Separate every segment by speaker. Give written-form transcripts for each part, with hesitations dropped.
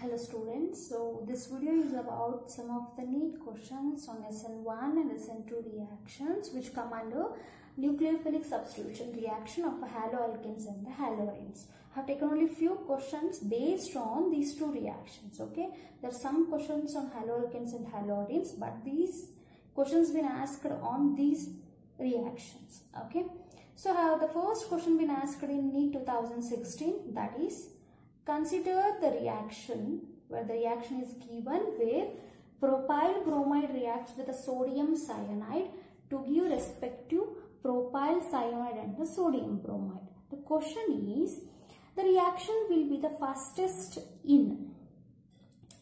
Speaker 1: Hello students, so this video is about some of the neat questions on SN1 and SN2 reactions which come under nucleophilic substitution reaction of haloalkanes and the haloarenes. I have taken only few questions based on these two reactions, okay. There are some questions on haloalkanes and haloarenes, but these questions been asked on these reactions, okay. So the first question been asked in NEET 2016, that is, consider the reaction where the reaction is given where propyl bromide reacts with a sodium cyanide to give respective propyl cyanide and the sodium bromide. The question is, the reaction will be the fastest in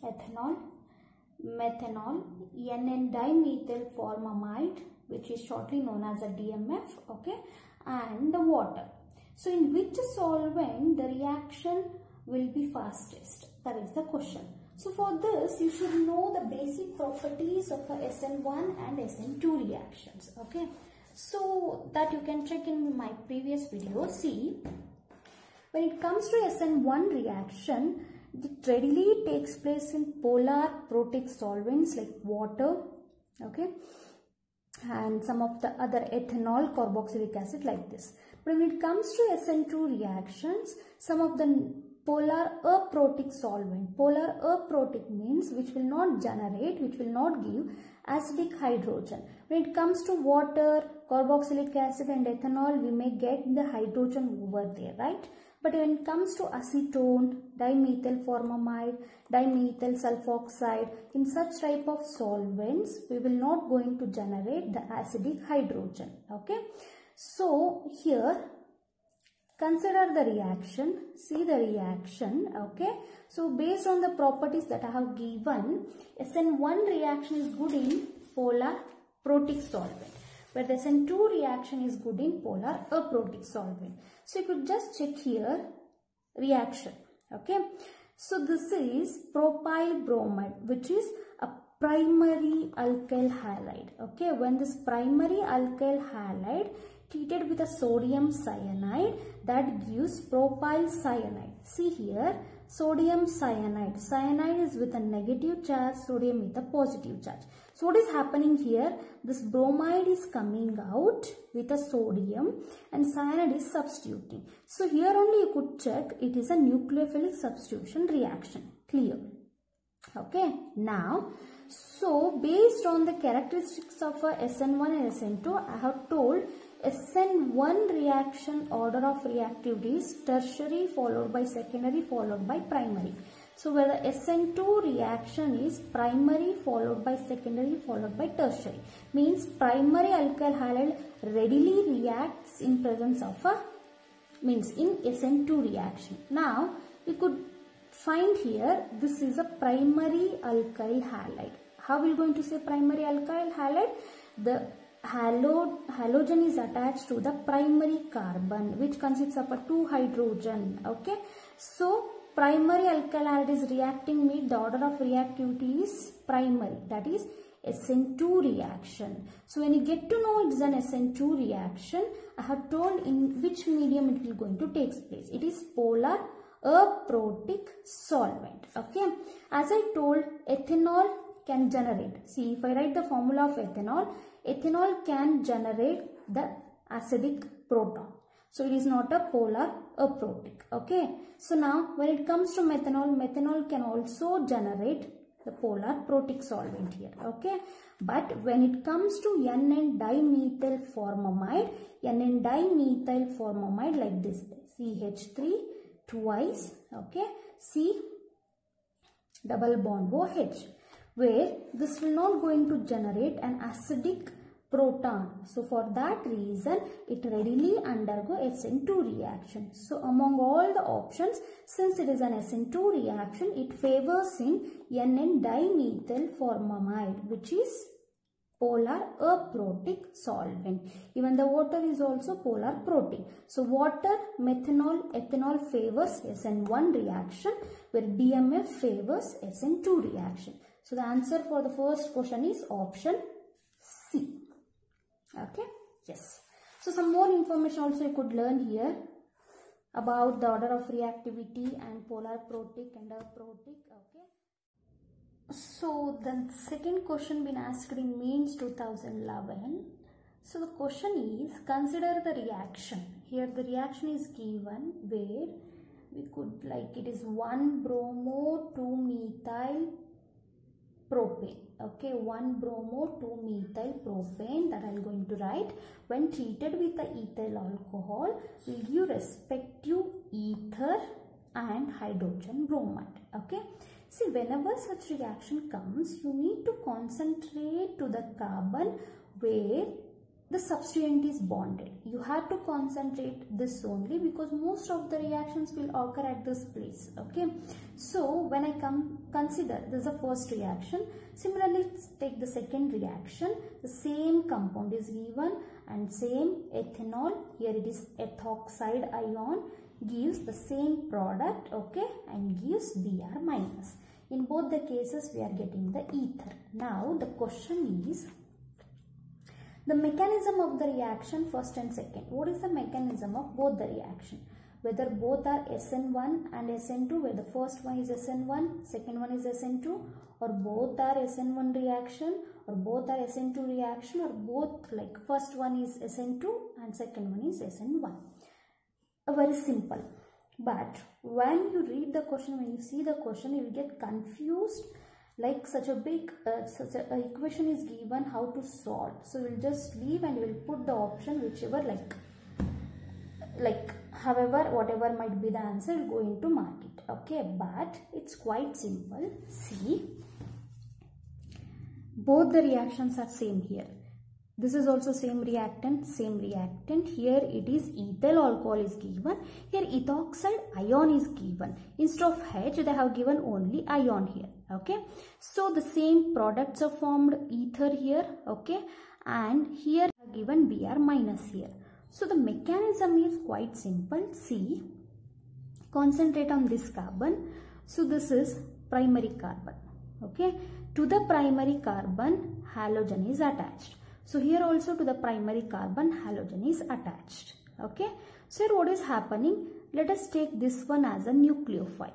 Speaker 1: ethanol, methanol, NN-dimethyl formamide, which is shortly known as a DMF, okay, and the water. So in which solvent the reaction will be fastest? That is the question. So for this you should know the basic properties of the SN1 and SN2 reactions, okay. So that you can check in my previous video. See, when it comes to SN1 reaction, it readily takes place in polar protic solvents like water, okay, and some of the other ethanol, carboxylic acid like this. But when it comes to SN2 reactions, some of the polar aprotic solvent. Polar aprotic means which will not generate, which will not give acidic hydrogen. When it comes to water, carboxylic acid and ethanol, we may get the hydrogen over there, right? But when it comes to acetone, dimethyl formamide, dimethyl sulfoxide, in such type of solvents, we will not going to generate the acidic hydrogen, okay? So here, consider the reaction, see the reaction, okay. So based on the properties that I have given, SN1 reaction is good in polar protic solvent, where the SN2 reaction is good in polar aprotic solvent. So you could just check here reaction, okay. So this is propyl bromide, which is a primary alkyl halide, okay. When this primary alkyl halide treated with a sodium cyanide, that gives propyl cyanide. See here, sodium cyanide. Cyanide is with a negative charge, sodium with a positive charge. So what is happening here? This bromide is coming out with a sodium and cyanide is substituting. So here only you could check it is a nucleophilic substitution reaction. Clear? Okay. Now, so based on the characteristics of a SN1 and SN2, I have told SN1 reaction order of reactivity is tertiary followed by secondary followed by primary. So where the SN2 reaction is primary followed by secondary followed by tertiary. Means primary alkyl halide readily reacts in presence of a, means in SN2 reaction. Now we could find here this is a primary alkyl halide. How we are going to say primary alkyl halide? The halogen is attached to the primary carbon which consists of a 2 hydrogen, okay. So primary alkyl halide is reacting with the order of reactivity is primary, that is SN2 reaction. So when you get to know it is an SN2 reaction, I have told in which medium it will going to take place. It is polar aprotic solvent, okay. As I told, ethanol can generate. See, if I write the formula of ethanol, ethanol can generate the acidic proton. So it is not a polar aprotic, okay. So now when it comes to methanol, methanol can also generate the polar protic solvent here, okay. But when it comes to NN-dimethyl formamide, NN-dimethyl formamide like this, CH3 twice, okay, C double bond OH, where this will not going to generate an acidic proton. So for that reason, it readily undergo SN2 reaction. So among all the options, since it is an SN2 reaction, it favors in NN-dimethyl formamide, which is polar aprotic solvent. Even the water is also polar protic. So water, methanol, ethanol favors SN1 reaction, where DMF favors SN2 reaction. So the answer for the first question is option C. Okay. Yes. So some more information also you could learn here. about the order of reactivity and polar protic and aprotic. Okay. So the second question been asked in Mains 2011. So the question is, consider the reaction. Here the reaction is given where we could it is 1 bromo 2 methyl propane. Okay, 1 bromo 2 methyl propane, that I am going to write. When treated with the ethyl alcohol will give respective ether and hydrogen bromide. Okay. See, whenever such reaction comes, you need to concentrate to the carbon where the substituent is bonded. You have to concentrate this only because most of the reactions will occur at this place. Okay. So when I consider this is the first reaction. Similarly, let's take the second reaction. The same compound is given and same ethanol. Here it is ethoxide ion gives the same product. Okay, and gives Br minus. In both the cases we are getting the ether. Now the question is the mechanism of the reaction first and second. What is the mechanism of both the reaction? Whether both are SN1 and SN2, where the first one is SN1, second one is SN2, or both are SN1 reaction, or both are SN2 reaction, or both first one is SN2 and second one is SN1. Very simple. But when you read the question, when you see the question, you will get confused. Such a big equation is given, how to solve. So we'll just leave and we'll put the option whichever however whatever might be the answer, we'll go into mark it. Okay, but it's quite simple. See, both the reactions are same here. This is also same reactant, same reactant. Here it is ethyl alcohol is given. Here ethoxide ion is given. Instead of H, they have given only ion here. Okay. So the same products are formed, ether here. Okay. And here given Br minus here. So the mechanism is quite simple. See, concentrate on this carbon. So this is primary carbon. Okay. To the primary carbon, halogen is attached. So here also to the primary carbon, halogen is attached. Okay. So here what is happening? Let us take this one as a nucleophile.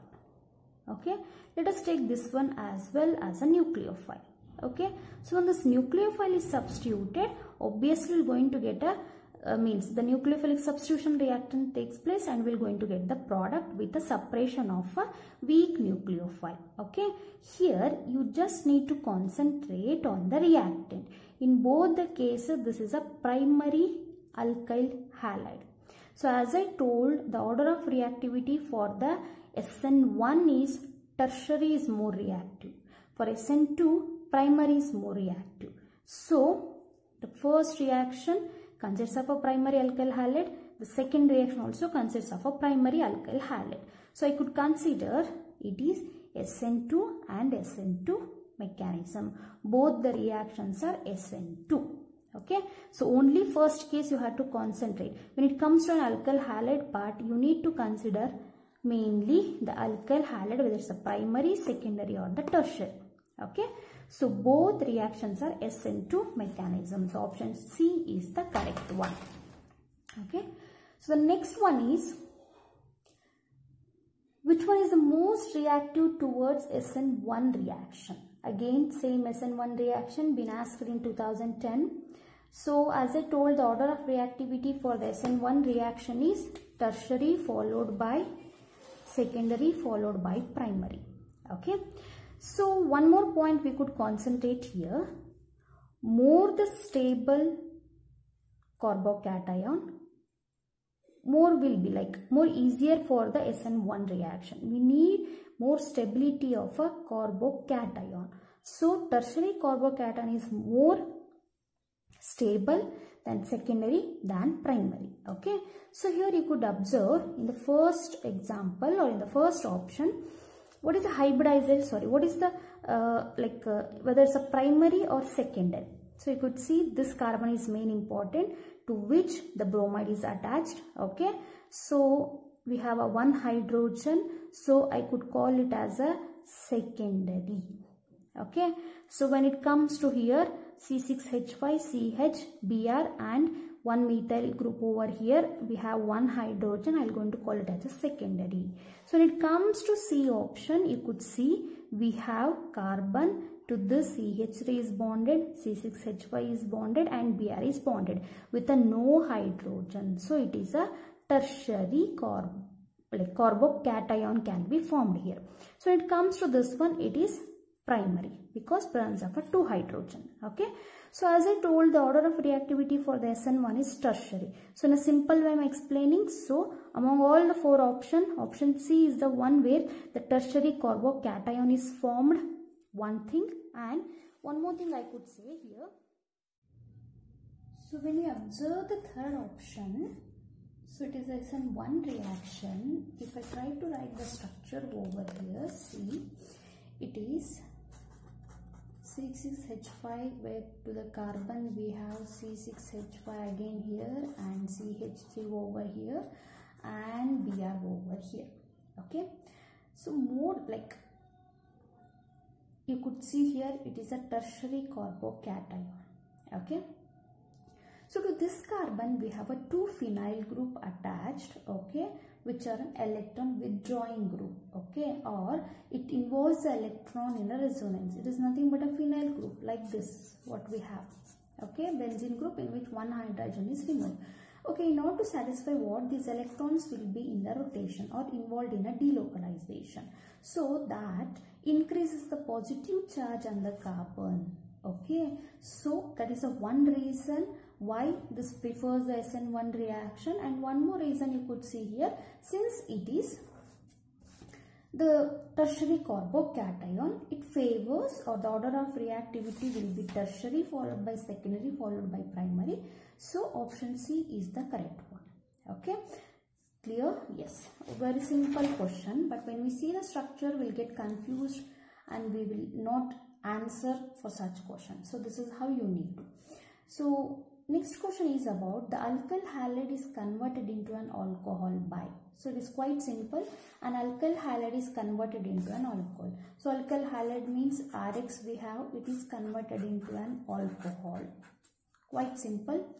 Speaker 1: Okay. Let us take this one as well as a nucleophile. Okay. So when this nucleophile is substituted, obviously we are going to get a means the nucleophilic substitution reactant takes place and we are going to get the product with the separation of a weak nucleophile. Okay. Here you just need to concentrate on the reactant. In both the cases, this is a primary alkyl halide. So as I told, the order of reactivity for the SN1 is tertiary is more reactive. For SN2, primary is more reactive. So the first reaction consists of a primary alkyl halide. The second reaction also consists of a primary alkyl halide. So I could consider it is SN2 and SN2 mechanism. Both the reactions are SN2. Okay. So only first case you have to concentrate. When it comes to an alkyl halide part, you need to consider mainly the alkyl halide, whether it's a primary, secondary or the tertiary. Okay. So both reactions are SN2 mechanisms. So option C is the correct one. Okay. So the next one is, which one is the most reactive towards SN1 reaction? Again, same SN1 reaction been asked in 2010. So as I told, the order of reactivity for the SN1 reaction is tertiary followed by secondary followed by primary. Okay. So one more point we could concentrate here. More the stable carbocation, more will be more easier for the SN1 reaction. We need more stability of a carbocation. So tertiary carbocation is more stable than secondary than primary. Okay. So here you could observe in the first example or in the first option, what is the hybridization? What is the whether it's a primary or secondary? So you could see this carbon is main important to which the bromide is attached. Okay. So we have a one hydrogen. So I could call it as a secondary. Okay. So when it comes to here, C6H5, CH, Br and one methyl group over here, we have one hydrogen. I'm going to call it as a secondary. So when it comes to C option, you could see we have carbon to this CH3 is bonded, C6H5 is bonded, and Br is bonded with a no hydrogen. So it is a tertiary carbocation can be formed here. So when it comes to this one, it is primary because presence of a 2 hydrogen. Okay. So as I told, the order of reactivity for the SN1 is tertiary. So in a simple way I am explaining. So among all the 4 options, option C is the one where the tertiary carbocation is formed. One thing, and one more thing I could say here. So when we observe the third option, so it is a SN1 reaction. If I try to write the structure over here, see, it is C6H5 where to the carbon we have C6H5 again here and CH3 over here and Br over here. Okay, so more like you could see here, it is a tertiary carbocation. Okay, so to this carbon we have a 2 phenyl group attached, okay, which are an electron withdrawing group, okay, or it involves the electron in a resonance. It is nothing but a phenyl group like this, what we have, okay, benzene group in which one hydrogen is removed. Okay, in order to satisfy what, these electrons will be in the rotation or involved in a delocalization. So that increases the positive charge on the carbon. Okay, so that is a one reason why this prefers the SN1 reaction, and one more reason you could see here, since it is the tertiary carbocation, it favors, or the order of reactivity will be tertiary followed by secondary followed by primary. So option C is the correct one. Okay, clear? Yes, very simple question, but when we see the structure we'll get confused and we will not answer for such questions. So this is how you need to. So next question is about the alkyl halide is converted into an alcohol by. So it is quite simple. An alkyl halide is converted into an alcohol. So alkyl halide means Rx we have, it is converted into an alcohol. Quite simple.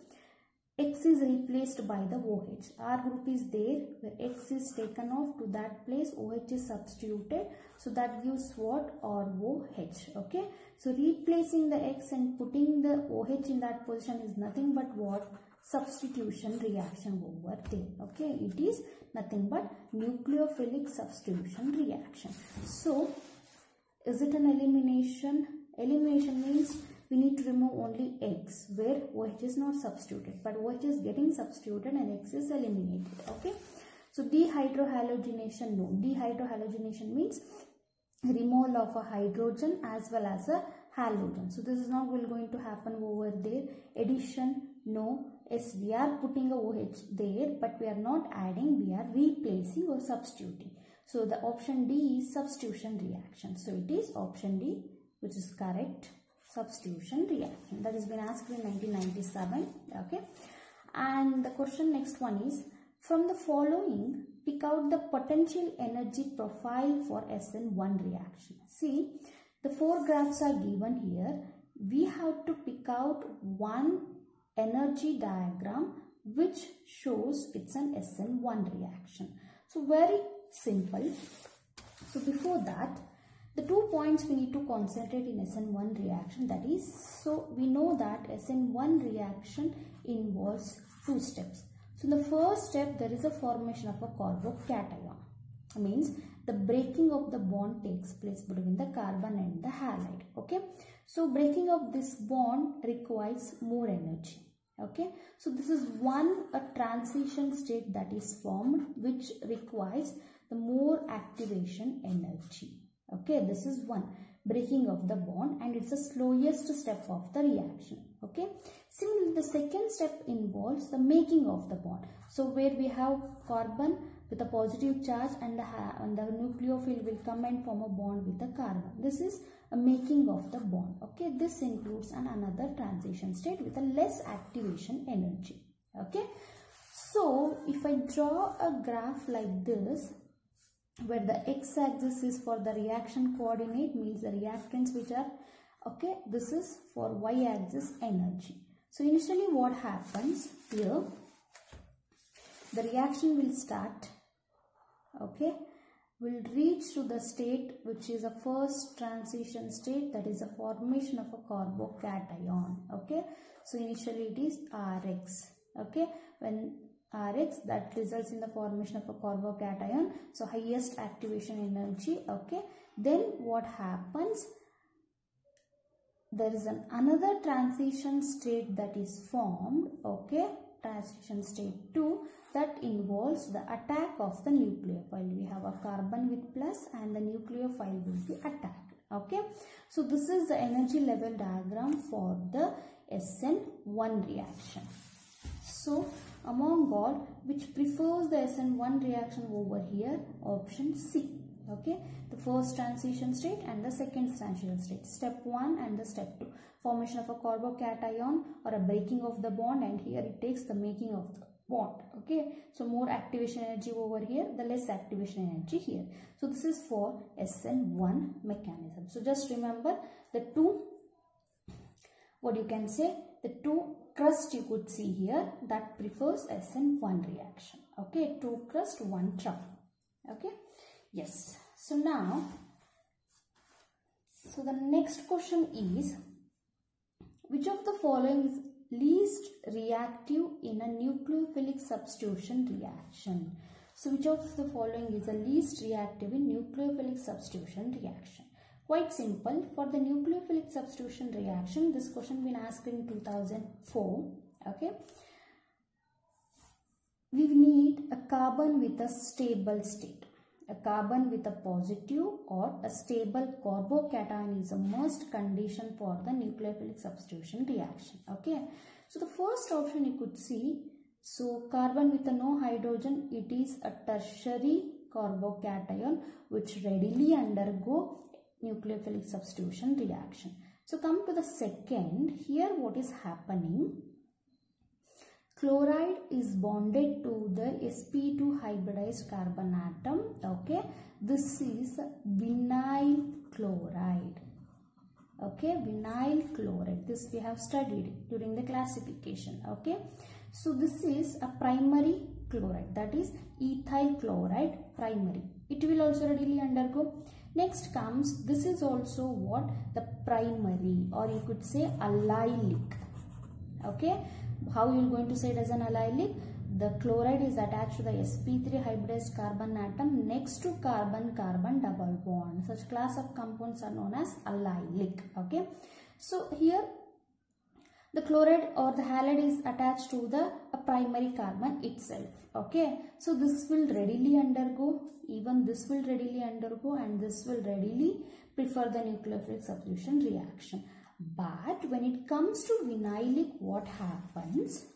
Speaker 1: X is replaced by the OH. R group is there where X is taken off, to that place OH is substituted. So that gives what? ROH. Okay. So replacing the X and putting the OH in that position is nothing but what? Substitution reaction over there. Okay. It is nothing but nucleophilic substitution reaction. So is it an elimination? Elimination means we need to remove only X where OH is not substituted, but OH is getting substituted and X is eliminated. Okay. So dehydrohalogenation, no. Dehydrohalogenation means removal of a hydrogen as well as a halogen. So this is not going to happen over there. Addition, no. Yes, we are putting a OH there, but we are not adding, we are replacing or substituting. So the option D is substitution reaction. So it is option D which is correct. Substitution reaction that has been asked in 1997. Okay, and the question next one is, from the following pick out the potential energy profile for SN1 reaction. See, the 4 graphs are given here. We have to pick out one energy diagram which shows it's an SN1 reaction. So very simple. So before that, the 2 points we need to concentrate in SN1 reaction, that is, so we know that SN1 reaction involves 2 steps. So in the first step there is a formation of a carbocation. Means the breaking of the bond takes place between the carbon and the halide. Okay. So breaking of this bond requires more energy. Okay. So this is a transition state that is formed which requires the more activation energy. Okay, this is one, breaking of the bond, and it's the slowest step of the reaction. Okay, similarly the second step involves the making of the bond. So where we have carbon with a positive charge and the nucleophile will come and form a bond with the carbon. This is a making of the bond. Okay, this includes another transition state with a less activation energy. Okay, so if I draw a graph like this, where the x-axis is for the reaction coordinate, means the reactants which are, okay, this is for y-axis energy. So initially what happens here, the reaction will start, okay, will reach to the state which is a first transition state, that is a formation of a carbocation, okay. So initially it is Rx, okay. When Rx, that results in the formation of a carbocation, so highest activation energy, okay. Then what happens, there is another transition state that is formed, okay, transition state 2, that involves the attack of the nucleophile. We have a carbon with plus and the nucleophile will be attacked, okay. So this is the energy level diagram for the SN1 reaction. So among all, which prefers the SN1 reaction over here? Option C, okay. The first transition state and the second transition state, step 1 and the step 2, formation of a carbocation or a breaking of the bond, and here it takes the making of the bond, okay. So more activation energy over here, the less activation energy here. So this is for SN1 mechanism. So just remember the two, what you can say, the two crust you could see here, that prefers SN1 reaction, okay. 2 crust, 1 truffle, okay. Yes. So now, so the next question is, which of the following is least reactive in a nucleophilic substitution reaction? So which of the following is the least reactive in nucleophilic substitution reaction? Quite simple. For the nucleophilic substitution reaction, this question been asked in 2004, okay. We need a carbon with a stable state. A carbon with a positive or a stable carbocation is a must condition for the nucleophilic substitution reaction, okay. So the first option you could see, so carbon with a no hydrogen, it is a tertiary carbocation which readily undergo nucleophilic substitution reaction. So come to the second, here what is happening, chloride is bonded to the sp2 hybridized carbon atom, okay. This is vinyl chloride, okay, vinyl chloride. This we have studied during the classification, okay. So this is a primary chloride, that is ethyl chloride primary. It will also readily undergo. Next comes, this is also what, the primary, or you could say allylic, okay. How you are going to say it as an allylic? The chloride is attached to the sp3 hybridized carbon atom next to carbon-carbon double bond. Such class of compounds are known as allylic, okay. So here the chloride or the halide is attached to the primary carbon itself, okay. So this will readily undergo, even this will readily undergo, and this will readily prefer the nucleophilic substitution reaction. But when it comes to vinylic, what happens?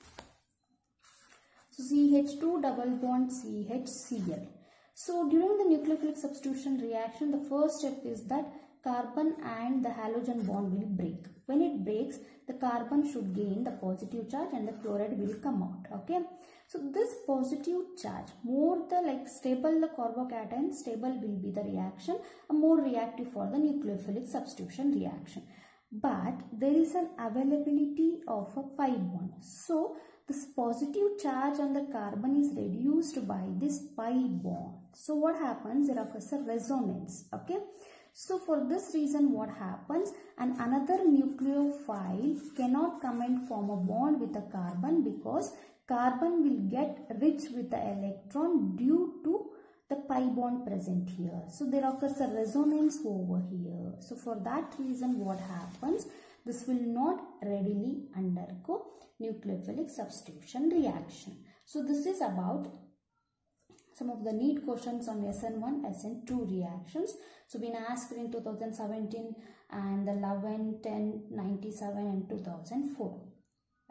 Speaker 1: So CH2 double bond CHCl. So during the nucleophilic substitution reaction, the first step is that carbon and the halogen bond will break. When it breaks, the carbon should gain the positive charge and the chloride will come out, okay. So this positive charge, more the stable the carbocation, stable will be the reaction, more reactive for the nucleophilic substitution reaction. But there is an availability of a pi bond. So this positive charge on the carbon is reduced by this pi bond. So what happens? There occurs a resonance, okay. So for this reason what happens, and another nucleophile cannot come and form a bond with a carbon, because carbon will get rich with the electron due to the pi bond present here. So there occurs a resonance over here. So for that reason what happens, this will not readily undergo nucleophilic substitution reaction. So this is about some of the NEET questions on SN1, SN2 reactions. So been asked in 2017 and 11, 10, 97 and 2004.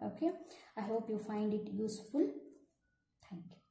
Speaker 1: Okay. I hope you find it useful. Thank you.